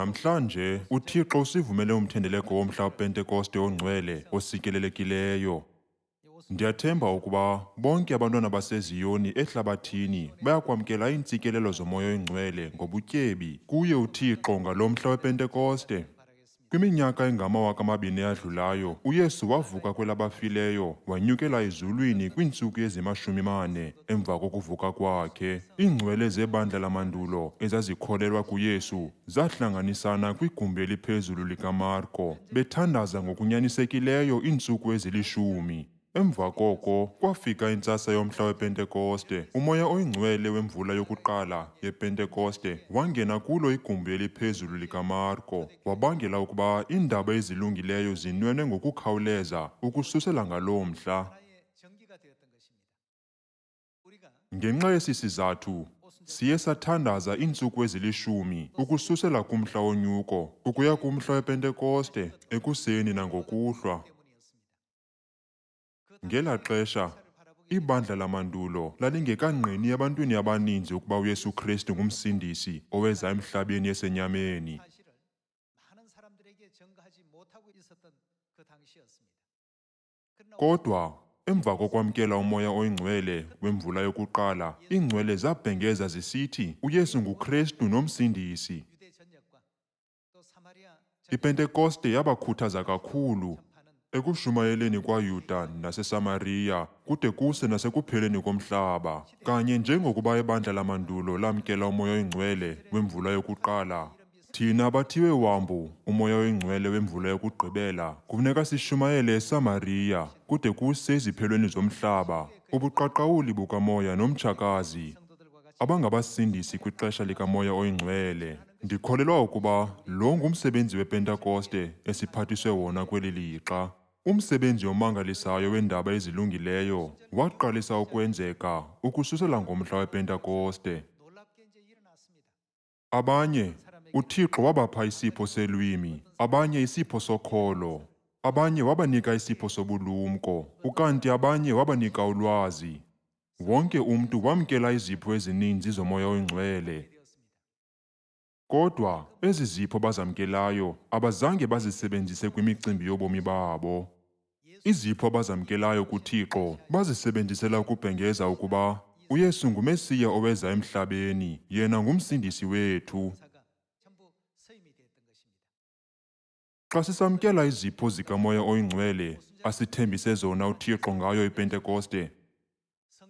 Namhlanje uThixo usivumele umthendeleko womhla wePentekoste ongcwele osikelelekileyo. Ndiyathemba ukuba bonke abantwana baseziyoni ehlabathini bayakwamkela iintsikelelo zomoya oyingcwele ngobutyebi kuye uThixo ngalo mhla wePentekoste. Kwiminyaka engama-2000 eyadlulayo, uYesu wavuka kwelabafileyo, wanyukela ezulwini kwiintsuku ezima-40 emva kokuvuka kwakhe. Iingcwele zebandla lamandulo ezazikholelwa kuYesu zahlanganisana kwigumbi eliphezulu likaMarko, bethandaza ngokunyanisekileyo iintsuku ezili-10. Emva koko kwafika intsasa yomhla wePentekoste. Umoya oyingcwele wemvula yokuqala yePentekoste wangena kulo igumbi eliphezulu likaMarko, wabangela ukuba iindaba ezilungileyo zinwenwe ngokukhawuleza ukususela ngaloo mhla. Ngenxa yesi sizathu, siye sathandaza iintsuku ezili-10 ukususela kumhla wonyuko ukuya kumhla wePentekoste, ekuseni nangokuhlwa. Ngela xesha, ibandla lamandulo lalingekangqini ebantwini abaninzi ukuba uYesu Kristu ngumsindisi oweza emhlabeni esenyameni. Kodwa, emva kokwamkela umoya oyingcwele wemvula yokuqala, iingcwele zabhengeza zisithi uYesu nguKristu nomsindisi. IPentekoste yabakhuthaza kakhulu ekushumayeleni kwaYuda naseSamariya kude kuse nasekupheleni komhlaba. Kanye njengokuba ibandla lamandulo lamkela umoya oyingcwele wemvula yokuqala, thina abathiwe wambu umoya oyingcwele wemvula yokugqibela kufuneka sishumayele eSamariya kude kuse eziphelweni zomhlaba, ubuqaqawuli bukamoya nomtshakazi abangabasindisi kwixesha likamoya oyingcwele. Ndikholelwa ukuba lo ngumsebenzi wePentekoste esiphathiswe wona kweli lixa. Umsebenzi omangalisayo weendaba ezilungileyo waqalisa ukwenzeka ukususela ngomhla wePentekoste. Abanye uThixo wabapha isipho selwimi, abanye isipho sokholo, abanye wabanika isipho sobulumko, ukanti abanye wabanika ulwazi. Wonke umntu wamkela izipho ezininzi zomoya oyingcwele. Kodwa ezi zipho bazamkelayo abazange bazisebenzise kwimicimbi yobomi babo. Izipho abazamkelayo kuThixo bazisebenzisela ukubhengeza ukuba uYesu nguMesiya oweza emhlabeni, yena ngumsindisi wethu. Xa sisamkela izipho zikamoya oyingcwele asithembise zona uThixo ngayo iPentekoste,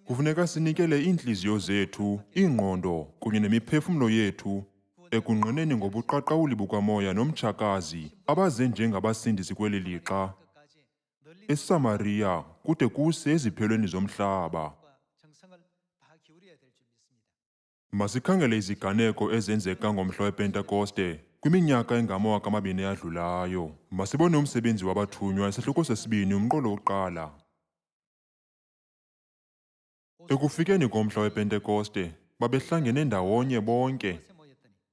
kufuneka sinikele iintliziyo zethu, iingqondo kunye nemiphefumlo yethu ekungqineni ngobuqaqawuli bukamoya nomtshakazi abaze njengabasindisi kweli lixa eSamariya kude kuse eziphelweni zomhlaba. Masikhangele iziganeko ezenzeka ngomhla wePentekoste kwiminyaka engama-2000 eyadlulayo. Masibone umsebenzi wabathunywa isahluko sesibini, umqolo wokuqala. Ekufikeni komhla wePentekoste, babehlangene ndawonye bonke.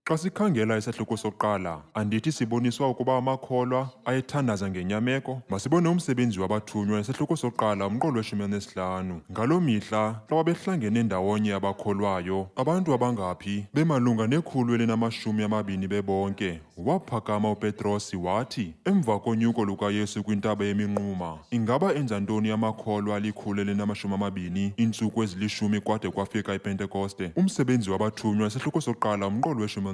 Xa sikhangela isahluko sokuqala, andithi siboniswa ukuba amakholwa ayethandaza ngenyameko. Masibone umsebenzi wabathunywa isahluko sokuqala, umqolo we-15. Ngaloo mihla, xa babehlangene ndawonye abakholwayo, abantu abangaphi, bemalunga ne-120 bebonke, waphakama uPetrosi wathi, emva konyuko lukaYesu kwintaba yeminquma, ingaba enza ntoni amakholwa ali-120 iintsuku ezili-10 kwade kwafika iPentekoste? Umsebenzi wabathunywa isahluko sokuqala, umqolo we-12.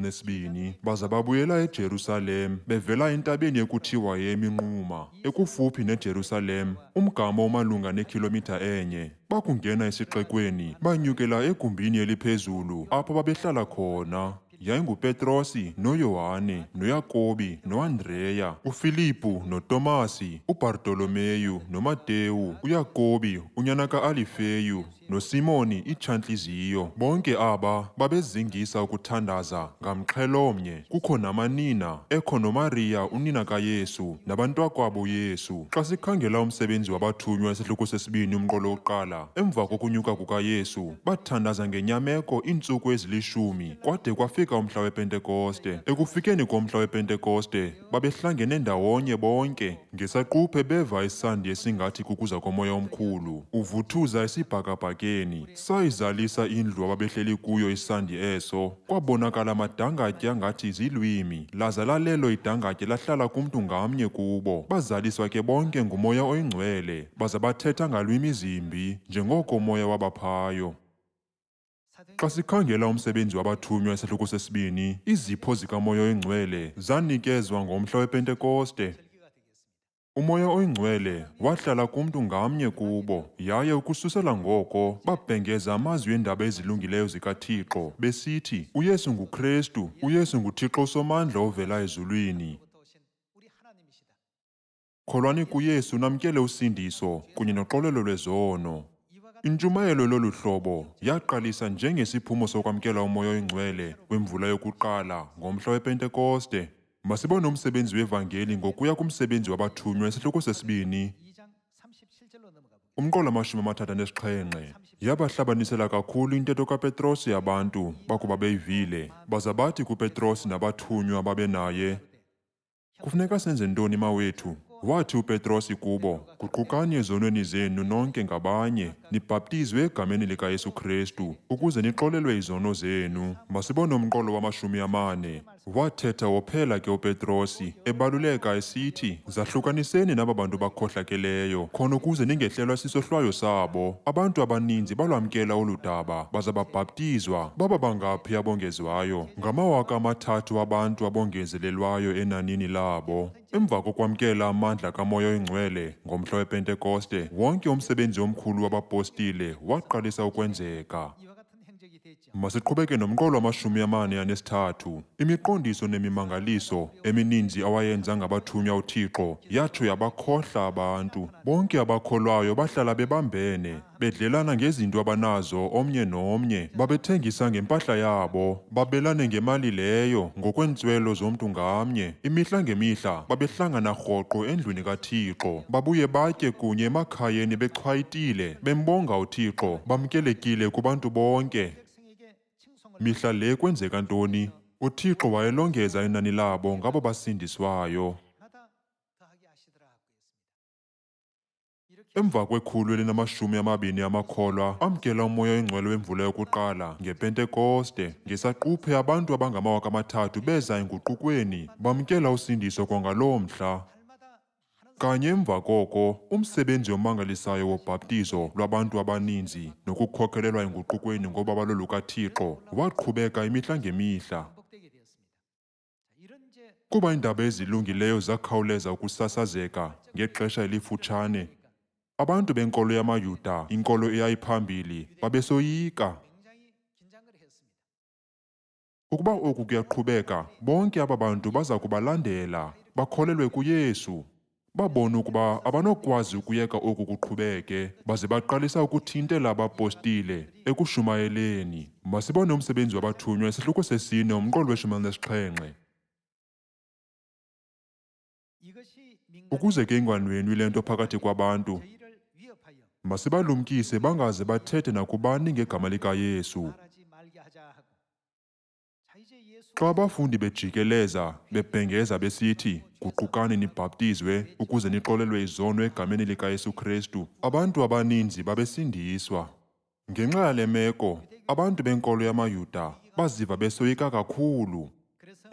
Baza babuyela eJerusalem bevela entabeni ekuthiwa yeminquma, ekufuphi neJerusalem, umgama omalunga nekhilomitha enye. Bakungena esixekweni, banyukela egumbini eliphezulu apho babehlala khona. YayinguPetrosi noYohane noYakobi noAndreya, uFilipu noTomasi, uBhartolomeyu noMatewu, uYakobi unyana ka-Alifeyu noSimoni itshantliziyo. Bonke aba babezingisa ukuthandaza ngamxhelomnye. Kukho namanina, ekho noMariya unina kaYesu nabantwakwabo Yesu. Xa sikhangela umsebenzi wabathunywa isahluko sesibini, umqolo wokuqala, emva kokunyuka kukaYesu, bathandaza ngenyameko iintsuku ezili-10 kwade kwafika umhla wePentekoste. Ekufikeni komhla wePentekoste, babehlangene ndawonye bonke, ngesaquphe beva isandi esingathi kukuza komoya omkhulu, uvuthuza isibhakabhaka engxakini. Sayizalisa indlu ababehleli kuyo isandi eso, kwabonakala amadangatye angathi zilwimi, laza lalelo idangatye lahlala kumntu ngamnye kubo. Bazaliswa ke bonke nguMoya Oyingcwele, baza bathetha ngalwimi zimbi, njengoko umoya wabaphayo. Xa sikhangela umsebenzi wabathunywa isahluko sesibini, izipho zikaMoya Oyingcwele zanikezwa ngomhla wePentekoste. uMoya Oyingcwele wahlala kumntu ngamnye kubo, yaye ukususela ngoko babhengeza amazwi eendaba ezilungileyo zikaThixo, besithi uYesu nguKristu, uYesu nguThixo Usomandla ovela ezulwini. Kholwani kuYesu namkele usindiso kunye noxolelo lwezono. Intshumayelo lolu hlobo yaqalisa njengesiphumo sokwamkela uMoya Oyingcwele wemvula yokuqala ngomhla wePentekoste. Masibone umsebenzi wevangeli ngokuya kumsebenzi wabathunywa isahluko sesibini. Umqolo 37 yabahlabanisela kakhulu intetho kaPetrosi abantu bakuba beyivile, baza bathi kuPetrosi nabathunywa babe naye, "Kufuneka senze ntoni mawethu?" Wathi uPetrosi kubo, "Guqukani ezonweni zenu nonke ngabanye, nibhaptizwe egameni likaYesu Kristu, ukuze nixolelwe izono zenu." Masibone umqolo 40. Wathetha wophela ke uPetrosi, ebaluleka esithi, "Zahlukaniseni naba bantu bakhohlakeleyo, khona ukuze ningehlelwa sisohlwayo sabo." Abantu abaninzi balwamkela olu daba, baza babhaptizwa. Baba bangaphi abongezwayo? 3,000 abantu abongezelelwayo enanini labo. Emva kokwamkela amandla kaMoya Oyingcwele ngomhla wePentekoste, wonke umsebenzi omkhulu wabapostile waqalisa ukwenzeka. Masiqhubeke nomqolo 43. Imiqondiso nemimangaliso emininzi awayenza ngabathunywa uThixo yatsho yabakhohla abantu. Bonke abakholwayo bahlala bebambene, bedlelana ngezinto abanazo omnye nomnye, babethengisa ngempahla yabo, babelane ngemali leyo ngokweentswelo zomntu ngamnye. Imihla ngemihla babehlangana rhoqo endlwini kaThixo, babuye batye kunye emakhayeni bechwayitile, bembonga uThixo, bamkelekile kubantu bonke. Mihla le kwenzeka ntoni? uThixo wayelongeza inani labo ngabo basindiswayo. Emva kwekhulu elinamashumi amakholwa amkela uMoya Oyingcwele wemvula yokuqala ngePentekoste. Ngesaquphe abantu abangama-3,000 beza enguqukweni, bamkela usindiso kwangaloo mhla. Kanye emva koko, umsebenzi omangalisayo wobhaptizo lwabantu abaninzi nokukhokhelelwa enguqukweni ngobabalo lukaThixo waqhubeka imihla ngemihla. Kuba iindaba ezilungileyo zakhawuleza ukusasazeka ngexesha elifutshane, abantu benkolo yamaYuda, inkolo eyayiphambili, babesoyika. Ukuba oku kuyaqhubeka, bonke aba bantu baza kubalandela, bakholelwe kuYesu. Babona ukuba abanokwazi ukuyeka oku kuqhubeke, baze baqalisa ukuthintela abapostile ekushumayeleni. Masibone umsebenzi wabathunywa isahluko sesine, umqolo 17. Ukuze ke inganwenwi le nto phakathi kwabantu, masibalumkise bangaze bathethe nakubani ngegama likaYesu. Xa abafundi bejikeleza, bebhengeza besithi, "Guqukani nibhaptizwe ukuze nixolelwe izono egameni likaYesu Kristu," abantu abaninzi babesindiswa. Ngenxa yale meko, abantu benkolo yamaYuda baziva besoyika kakhulu.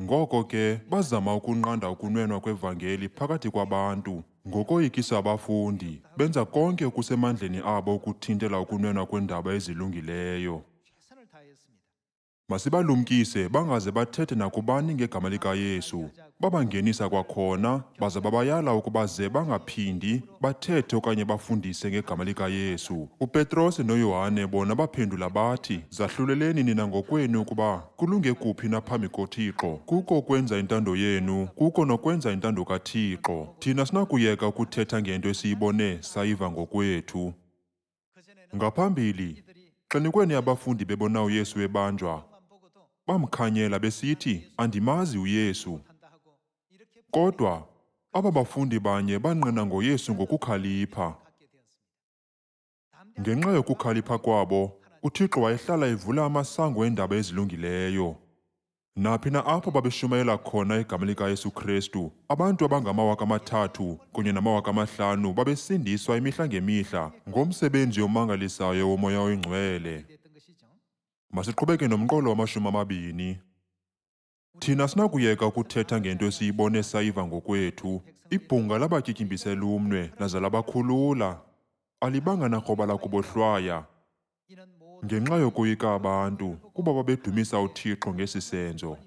Ngoko ke bazama ukunqanda ukunwenwa kwevangeli phakathi kwabantu. Ngokoyikisa abafundi, benza konke okusemandleni abo ukuthintela ukunwenwa kweendaba ezilungileyo. Masibalumkise bangaze bathethe nakubani ngegama likaYesu. Babangenisa kwakhona, baza babayala ukuba ze bangaphindi bathethe okanye bafundise ngegama likaYesu. uPetrosi noYohane bona baphendula bathi, "Zahluleleni nina ngokwenu ukuba kulunge kuphi na phambi koThixo. Kuko ukwenza intando yenu, kuko nokwenza intando kaThixo. Thina sinakuyeka ukuthetha ngento esiyibone sayiva ngokwethu." Ngaphambili, xenikweni abafundi bebona uYesu ebanjwa, bamkhanyela besithi, "Andimazi uYesu." Kodwa aba bafundi banye banqina ngoYesu ngokukhalipha. Ngenxa yokukhalipha kwabo, uThixo wayehlala evula amasango eendaba ezilungileyo. Naphi na apho babeshumayela khona igama likaYesu Kristu, abantu abangama-3,000 kunye nama-5,000 babesindiswa imihla ngemihla ngomsebenzi omangalisayo womoya oyingcwele. Masiqhubeke nomqolo wama-20. Thina sinakuyeka ukuthetha ngento esiyibone sayiva ngokwethu. Ibhunga labatyityimbisela umnwe laza labakhulula. Alibanga nakroba lakubohlwaya ngenxa yokoyika abantu kuba babedumisa uThixo ngesi senzo.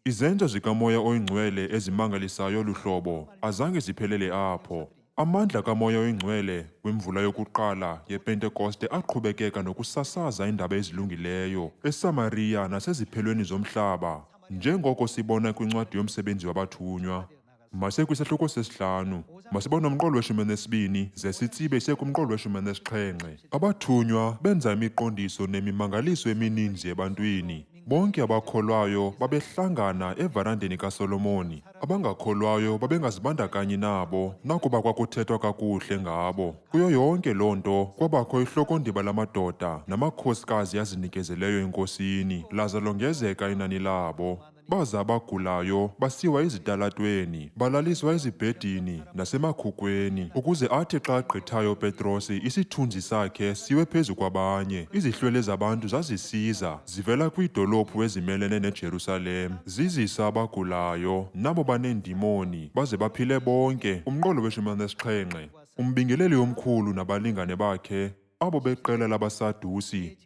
Izenzo zikamoya oyingcwele ezimangalisayo luhlobo azange ziphelele apho. Amandla kamoya oyingcwele wemvula yokuqala yePentekoste aqhubekeka nokusasaza iindaba ezilungileyo eSamariya naseziphelweni zomhlaba, njengoko sibona kwincwadi yomsebenzi wabathunywa. Kwisahluko sesi-5, masibone umqolo we-12 ze sitsibe siye kumqolo we-17. Abathunywa benza imiqondiso nemimangaliso emininzi ebantwini. Bonke abakholwayo babehlangana evarandeni kaSolomoni. Abangakholwayo babengazibandakanyi nabo, nakuba kwakuthethwa kakuhle ngabo. Kuyo yonke loo nto kwabakho ihlokondiba lamadoda namakhosikazi azinikezeleyo enkosini, laza longezeka inani labo. Baza abagulayo basiwa ezitalatweni, balaliswa ezibhedini nasemakhukwini, ukuze athi xa gqithayo Petrosi isithunzi sakhe siwe phezu kwabanye. Izihlwele zabantu zazisiza zivela kwiidolophu ezimelene neJerusalem, zizisa abagulayo nabo baneendimoni baze baphile bonke. Umqolo we-17. Umbingeleli omkhulu nabalingane bakhe, abo beqela labaSadusi,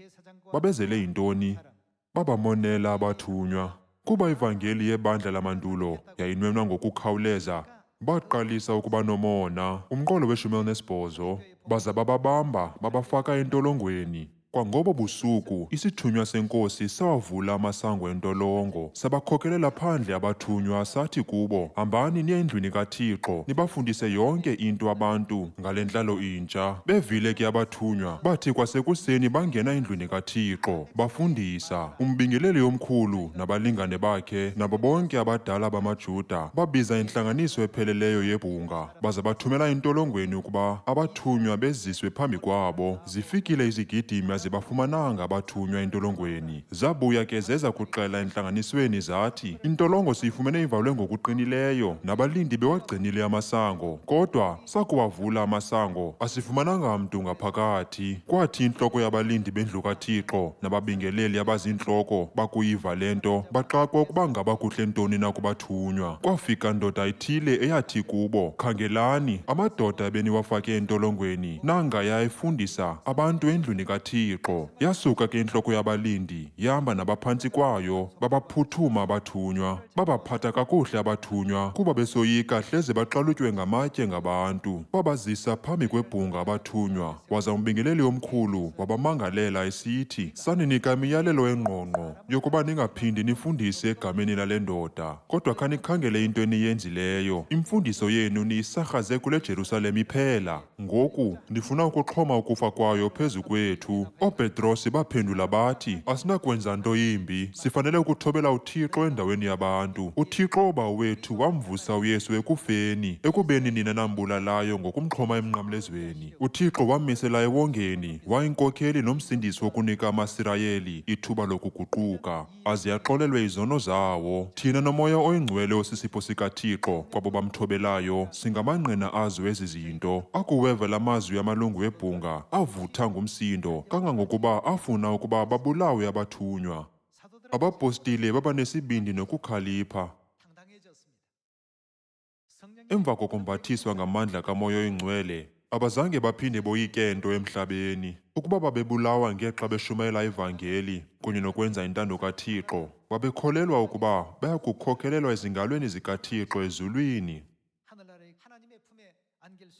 babezele yintoni? Babamonela abathunywa. Kuba ivangeli yebandla lamandulo yayinwenwa ngokukhawuleza, baqalisa ukuba nomona. Umqolo we-18. Baza bababamba babafaka entolongweni. Kwangobo busuku isithunywa senkosi sawavula amasango entolongo, sabakhokelela phandle abathunywa sathi kubo, hambani niye endlwini kaThixo nibafundise yonke into abantu ngale ntlalo intsha. Bevile ke abathunywa bathi kwasekuseni bangena endlwini kaThixo bafundisa. Umbingeleli omkhulu nabalingane bakhe nabo bonke abadala bamaJuda babiza intlanganiso epheleleyo yebhunga, baza bathumela entolongweni ukuba abathunywa beziswe phambi kwabo. Zifikile izigidimi bafumananga abathunywa entolongweni. Zabuya ke zeza kuxela entlanganisweni zathi, intolongo siyifumene ivalwe ngokuqinileyo, nabalindi bewagcinile amasango, kodwa sakuwavula amasango asifumananga mntu ngaphakathi. Kwathi intloko yabalindi bendlu kaThixo nababingeleli abazintloko bakuyiva le nto, baxakwa ukuba ngaba kuhle ntoni na kubathunywa. Kwafika ndoda ithile eyathi kubo, khangelani, amadoda beniwafake entolongweni nanga yayifundisa abantu endlwini kaThixo. Yasuka ke intloko yabalindi yahamba nabaphantsi kwayo, babaphuthuma abathunywa. Babaphatha kakuhle abathunywa kuba besoyika hleze baxalutywe ngamatye ngabantu. Babazisa phambi kwebhunga abathunywa, waza umbingeleli omkhulu wabamangalela esithi, saninika imiyalelo engqongqo yokuba ningaphindi nifundise egameni lale ndoda, kodwa khanikhangele into eniyenzileyo. Imfundiso yenu niyisarhaze kule Jerusalem iphela. Ngoku ndifuna ukuxhoma ukufa kwayo phezu kwethu. OoPetrosi baphendula bathi, asinakwenza nto yimbi, sifanele ukuthobela uThixo endaweni yabantu. uThixo obawo wethu wamvusa uYesu ekufeni, ekubeni nina nambulalayo ngokumxhoma emnqamlezweni. uThixo wamisela ewongeni, wayinkokheli nomsindisi wokunika amaSirayeli ithuba lokuguquka, aze yaxolelwe izono zawo. Thina nomoya oyingcwele osisipho sikaThixo kwabo bamthobelayo singamanqina azo ezi zinto. Akuweva la mazwi amalungu ebhunga avutha ngumsindo, kangangokuba afuna ukuba babulawe abathunywa. Abapostile babanesibindi nokukhalipha. Emva kokumbathiswa ngamandla kamoya oyingcwele, abazange baphinde boyike nto emhlabeni. Ukuba babebulawa ngexa beshumayela ivangeli kunye nokwenza intando kaThixo, babekholelwa ukuba baya kukhokhelelwa ezingalweni zikaThixo ezulwini.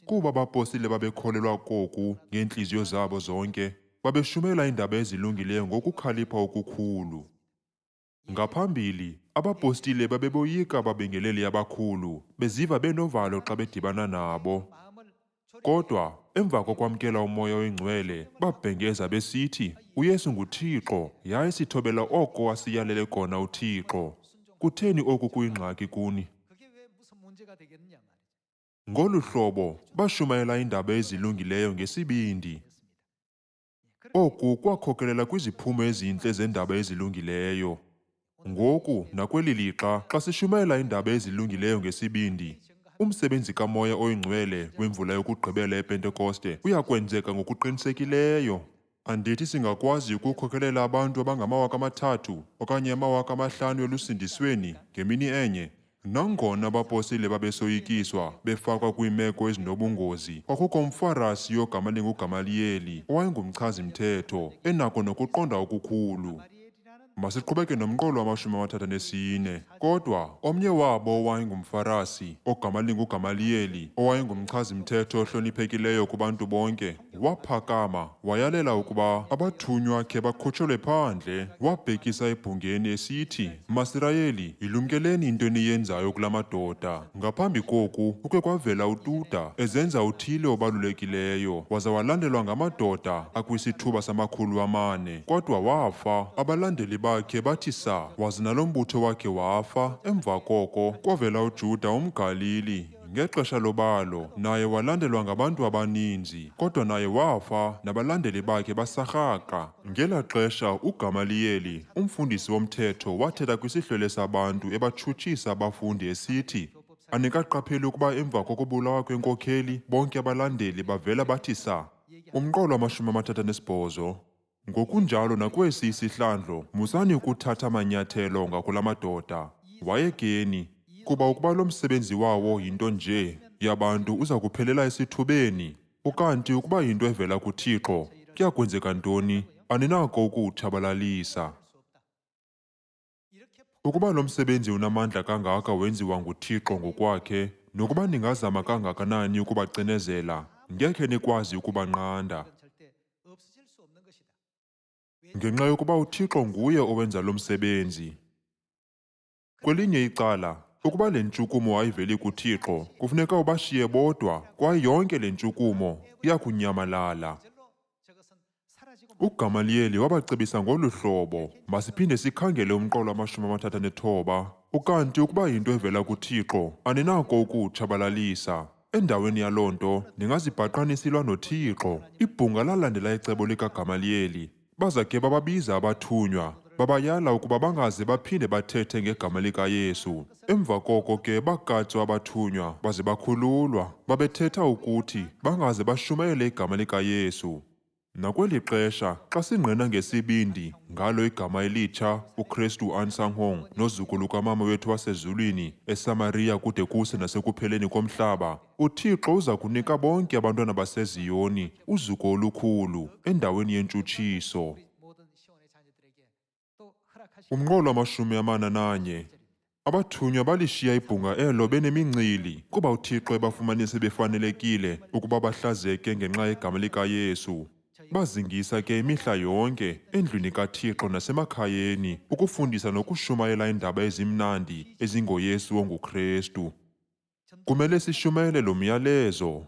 Kuba abapostile babekholelwa koku ngeentliziyo zabo zonke, babeshumela iindaba ezilungileyo ngokukhalipha okukhulu. Ngaphambili, abapostile babeboyika ababingeleli abakhulu, beziva benovalo xa bedibana nabo. Kodwa, emva kokwamkela umoya oyingcwele, babhengeza besithi, uYesu nguThixo, yaye sithobela oko asiyalele kona uThixo. Kutheni oku kuyingxaki kuni? Ngolu hlobo, bashumayela iindaba ezilungileyo ngesibindi. Oku kwakhokelela kwiziphumo ezintle zendaba ezilungileyo. Ngoku nakweli lixa xa sishumayela iindaba ezilungileyo ngesibindi, umsebenzi kaMoya Oyingcwele wemvula yokugqibela ePentekoste uyakwenzeka ngokuqinisekileyo. Andithi singakwazi ukukhokelela abantu abangama-3,000 okanye ama-5,000 elusindisweni ngemini enye. Nangona abaposile babesoyikiswa befakwa kwiimeko ezinobungozi, kwakukho umFarisi ogama linguGamaliyeli owayengumchazi-mthetho enako nokuqonda okukhulu. Masiqhubeke nomqolo wama-34. Kodwa omnye wabo owayengumFarisi ogama linguGamaliyeli owayengumchazi-mthetho ohloniphekileyo kubantu bonke, waphakama wayalela ukuba abathunywa khe bakhutshelwe phandle. Wabhekisa ebhungeni esithi, "Masirayeli, yilumkeleni into eniyenzayo kula madoda." Ngaphambi koku kuke kwavela uTuda ezenza uthile obalulekileyo, waza walandelwa ngamadoda akwisithuba sama-400, kodwa wafa. Abalandeli bakhe bathi saa, waze nalo mbutho wakhe wafa. Emva koko kwavela uJuda umGalili ngexesha lobalo, naye walandelwa ngabantu abaninzi, kodwa naye wafa nabalandeli bakhe basarhaqa. Ngela xesha uGamaliyeli, umfundisi womthetho, wathetha kwisihlwele sabantu ebatshutshisa abafundi esithi, "Anikaqapheli ukuba emva kokubulawa kwenkokheli bonke abalandeli bavela bathi saa?" Umqolo wama-38. Ngokunjalo nakwesi isihlandlo, musani ukuthatha amanyathelo ngakula madoda. Wayekeni, kuba ukuba lo msebenzi wawo yinto nje yabantu uza kuphelela esithubeni, ukanti ukuba yinto evela kuThixo, kuya kwenzeka ntoni? Aninako ukuwutshabalalisa. Ukuba lo msebenzi unamandla kangaka wenziwa nguThixo ngokwakhe, nokuba ningazama kangakanani ukubacinezela, ngekhe nikwazi ukubanqanda. Ngenxa yokuba uThixo nguye owenza lo msebenzi. Kwelinye icala, ukuba le ntshukumo ayiveli kuThixo, kufuneka ubashiye bodwa, kwaye yonke le ntshukumo iya kunyamalala. uGamaliyeli wabacebisa ngolu hlobo, "Masiphinde sikhangele umqolo wama-39. Ukanti ukuba yinto evela kuThixo, aninako ukuwutshabalalisa. Endaweni yaloo nto, ningazibhaqani isilwa noThixo." Ibhunga lalandela icebo likaGamaliyeli. Baza ke bababiza abathunywa, babayala ukuba bangaze baphinde bathethe ngegama likaYesu. Emva koko ke bakatswa abathunywa baze bakhululwa. Babethetha ukuthi bangaze bashumayele igama likaYesu. Nakweli xesha, xa singqina ngesibindi ngalo igama elitsha, uKristu unsung Hong, nozuku lukamama wethu wasezulwini, eSamariya kude kuse nasekupheleni komhlaba, uThixo uza kunika bonke abantwana baseZiyoni uzuko olukhulu endaweni yentshutshiso. Umqolo wama-41. Abathunywa balishiya ibhunga elo benemincili, kuba uThixo ebafumanise befanelekile ukuba bahlazeke ngenxa yegama likaYesu. Bazingisa ke imihla yonke endlwini kaThixo nasemakhayeni ukufundisa nokushumayela iindaba ezimnandi ezingoYesu onguKristu. Kumele sishumayele lo myalezo.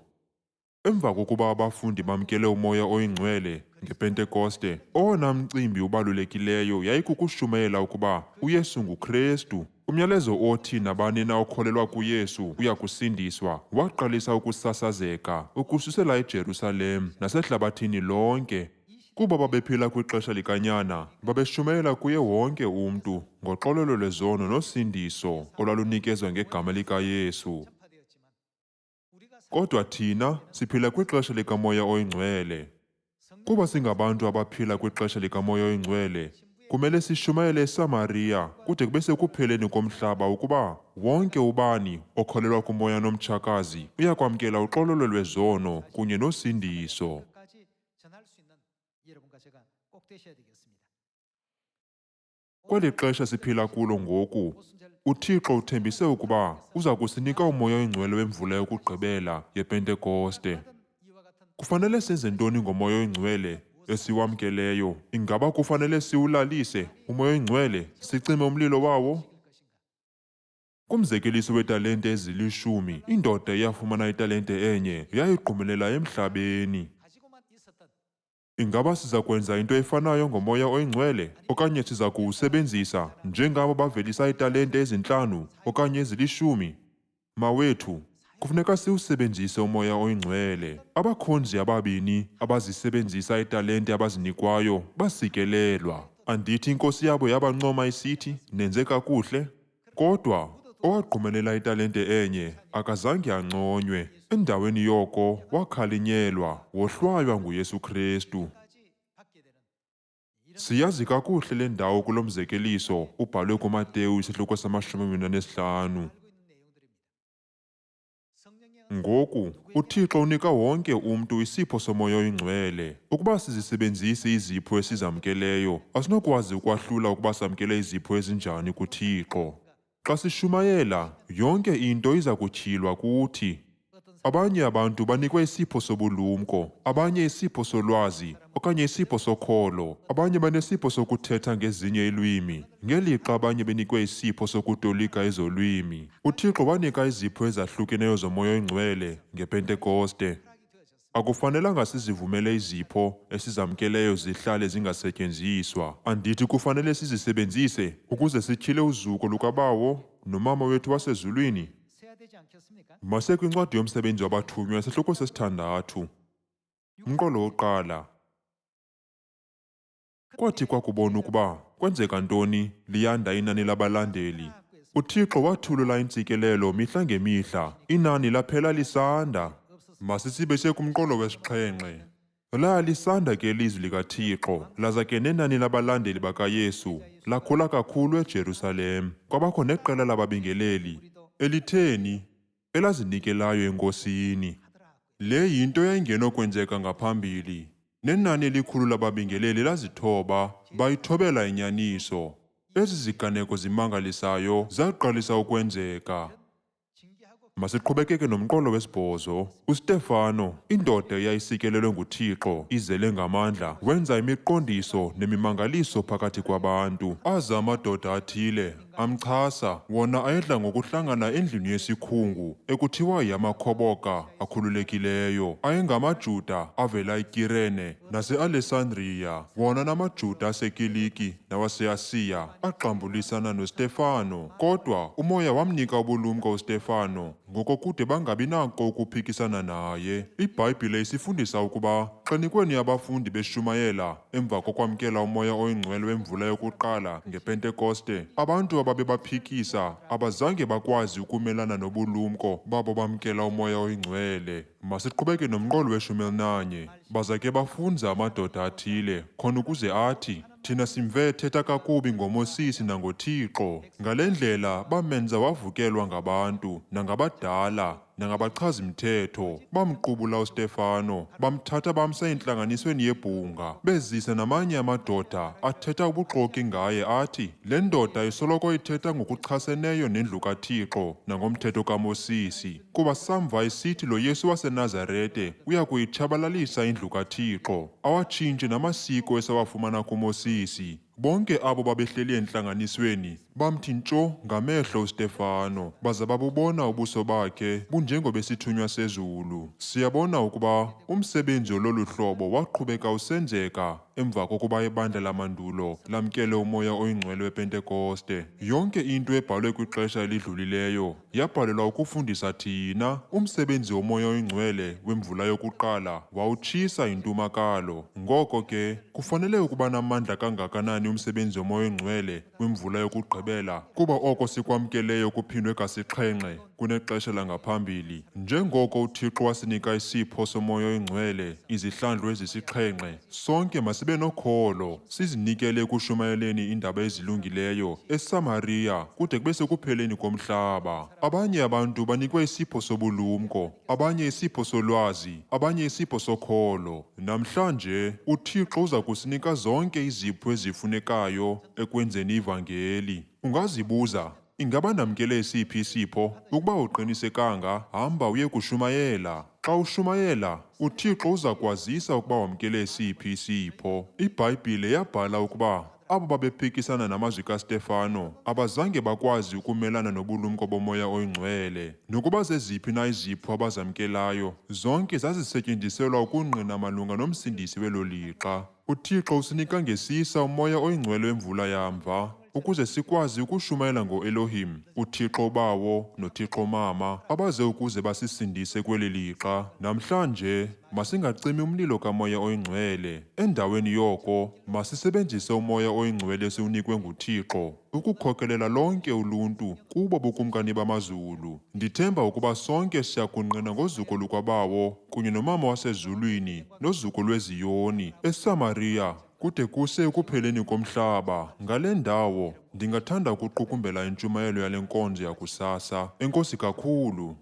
Emva kokuba abafundi bamkele uMoya Oyingcwele ngePentekoste, owona mcimbi ubalulekileyo yayikukushumayela ukuba uYesu nguKristu. Umyalezo othi nabani na okholelwa kuYesu uya kusindiswa waqalisa ukusasazeka ukususela eJerusalem nasehlabathini lonke. Kuba babephila kwixesha likanyana, babeshumayela kuye wonke umntu ngoxolelo lwezono nosindiso olwalunikezwa ngegama likaYesu. Kodwa thina siphila kwixesha likaMoya Oyingcwele. Kuba singabantu abaphila kwixesha likaMoya Oyingcwele, kumele sishumayele eSamariya kude kube sekupheleni komhlaba ukuba wonke ubani okholelwa kumoya nomtshakazi uyakwamkela uxolelo lwezono kunye nosindiso. Kweli xesha siphila kulo ngoku, uThixo uthembise ukuba uza kusinika uMoya Oyingcwele wemvula yokugqibela yePentekoste. Kufanele senze ntoni ngoMoya Oyingcwele esiwamkeleyo? Ingaba kufanele siwulalise uMoya Oyingcwele, sicime umlilo wawo? Kumzekeliso wetalente ezili-10, indoda eyafumana italente enye yayigqumelela emhlabeni. Ingaba siza kwenza into efanayo ngoMoya Oyingcwele, okanye siza kuwusebenzisa njengabo bavelisa italente ezi-5 okanye ezili-10? Mawethu, kufuneka siwusebenzise uMoya Oyingcwele. Abakhonzi ababini abazisebenzisa italente abazinikwayo basikelelwa. Andithi inkosi yabo yabancoma isithi, nenze kakuhle? Kodwa owagqumelela italente enye akazange anconywe. Endaweni yoko wakhalinyelwa, wohlwaywa nguYesu Kristu. Siyazi kakuhle le ndawo kulo mzekeliso ubhalwe kuMateyu isihluko sama-25. Ngoku uThixo unika wonke umntu isipho somoya oyingcwele. Ukuba sizisebenzise izipho esizamkeleyo, asinokwazi ukwahlula ukuba samkele izipho ezinjani kuThixo. Xa sishumayela, yonke into iza kutyhilwa kuthi. Abanye abantu banikwe isipho sobulumko, abanye isipho solwazi, okanye isipho sokholo, abanye banesipho sokuthetha ngezinye iilwimi, ngelixa abanye benikwe isipho sokutolika ezolwimi. UThixo wanika izipho ezahlukeneyo zomoya oyingcwele ngePentekoste. Akufanelanga sizivumele izipho esizamkeleyo zihlale zingasetyenziswa. Andithi kufanele sizisebenzise ukuze sityhile uzuko lukaBawo nomama wethu wasezulwini. Masekwincwadi yomsebenzi wabathunywa isihluko sesi-6. Umqolo wokuqala. Kwathi kwakubona ukuba kwenzeka ntoni liyanda inani labalandeli, uThixo wathulula intsikelelo mihla ngemihla, inani laphela lisanda. Masisibe sekumqolo wesi-7. Laya lisanda ke ilizwi likaThixo, laza ke nenani labalandeli bakaYesu lakhula kakhulu eJerusalem. Kwabakho neqela lababingeleli elitheni elazinikelayo enkosini. Le yinto yayingenokwenzeka ngaphambili. Nenani elikhulu lababingeleli lazithoba, bayithobela inyaniso. Ezi ziganeko zimangalisayo zaqalisa ukwenzeka. Masiqhubekeke nomqolo wesi-8. UStefano, indoda eyayisikelelwe nguThixo, izele ngamandla, wenza imiqondiso nemimangaliso phakathi kwabantu. Aza amadoda athile, amchasa, wona ayedla ngokuhlangana endlini yesikhungu, ekuthiwa yamakhoboka akhululekileyo. AyengamaJuda avela eKirene nase-Alesandriya, wona namaJuda aseKiliki nawase-Asiya, axambulisana noStefano. Kodwa umoya wamnika ubulumko uStefano, ngokokude bangabi nako ukuphikisana naye. IBhayibhile isifundisa ukuba xanikweni abafundi beshumayela emva kokwamkela umoya oyingcwele wemvula yokuqala ngePentekoste, abantu ababebaphikisa abazange bakwazi ukumelana nobulumko babo bamkela umoya oyingcwele. Masiqhubeke nomqolo we-11. Baza ke bafunza amadoda athile, khona ukuze athi, thina simve ethetha kakubi ngoMosisi nangoThixo. Ngale ndlela bamenza wavukelwa ngabantu, nangabadala, nangabachazi-mthetho. Bamqubula uStefano, bamthatha bamsa entlanganisweni yebhunga, bezisa namanye amadoda athetha ubuxoki ngaye athi, le ndoda isoloko ithetha ngokuchaseneyo nendlu kaThixo nangomthetho kaMosisi, kuba samva isithi lo Yesu waseNazarete uya kuyitshabalalisa indlu kaThixo, awatshintshe namasiko esawafumana kuMosisi. Bonke abo babehleli entlanganisweni bamthi ntsho ngamehlo uStefano, baza babubona ubuso bakhe bunjengobesithunywa sezulu. Siyabona ukuba umsebenzi ololu hlobo waqhubeka usenzeka emva kokuba ibandla lamandulo lamkele umoya oyingcwele wePentekoste. Yonke into ebhalwe kwixesha elidlulileyo yabhalelwa ukufundisa thina. Umsebenzi womoya oyingcwele wemvula yokuqala wawutshisa intumakalo. Ngoko ke kufanele ukuba namandla kangakanani umsebenzi womoya oyingcwele wemvula yokugqibela, kuba oko sikwamkeleyo kuphindwe kasixhenxe kunexesha langaphambili. Njengoko uThixo wasinika isipho somoya oyingcwele izihlandlo ezisixhenxe, sonke masibe nokholo, sizinikele ekushumayeleni indaba ezilungileyo eSamariya kude kube sekupheleni komhlaba. Abanye abantu banikwe isipho sobulumko, abanye isipho solwazi, abanye isipho sokholo. Namhlanje uThixo uza kusinika zonke izipho ezifunekayo ekwenzeni ivangeli. Ungazibuza, ingaba namkele siphi isipho? Ukuba uqinisekanga, hamba uye kushumayela. Xa ushumayela, uThixo uza kwazisa ukuba wamkele siphi isipho. IBhayibhile yabhala ukuba abo babephikisana namazwi kaStefano abazange bakwazi ukumelana nobulumko bomoya oyingcwele. Nokuba zeziphi na izipho abazamkelayo, zonke zazisetyenziselwa ukungqina malunga nomsindisi welo lixa. UThixo usinika ngesisa umoya oyingcwele wemvula yamva. ukuze sikwazi ukushumayela ngo-Elohim, uThixo bawo noThixo mama, abaze ukuze basisindise kweli lixa. Namhlanje masingacimi umlilo kaMoya Oyingcwele. Endaweni yoko, masisebenzise uMoya Oyingcwele esiwunikwe nguThixo ukukhokelela lonke uluntu kubo bukumkani bamazulu. Ndithemba ukuba sonke siya kunqina ngozuko lukwabawo kunye nomama wasezulwini nozuko lweZiyoni eSamariya kude kuse ekupheleni komhlaba. Ngale ndawo ndingathanda ukuqukumbela intshumayelo yale nkonzo yakusasa. Enkosi kakhulu.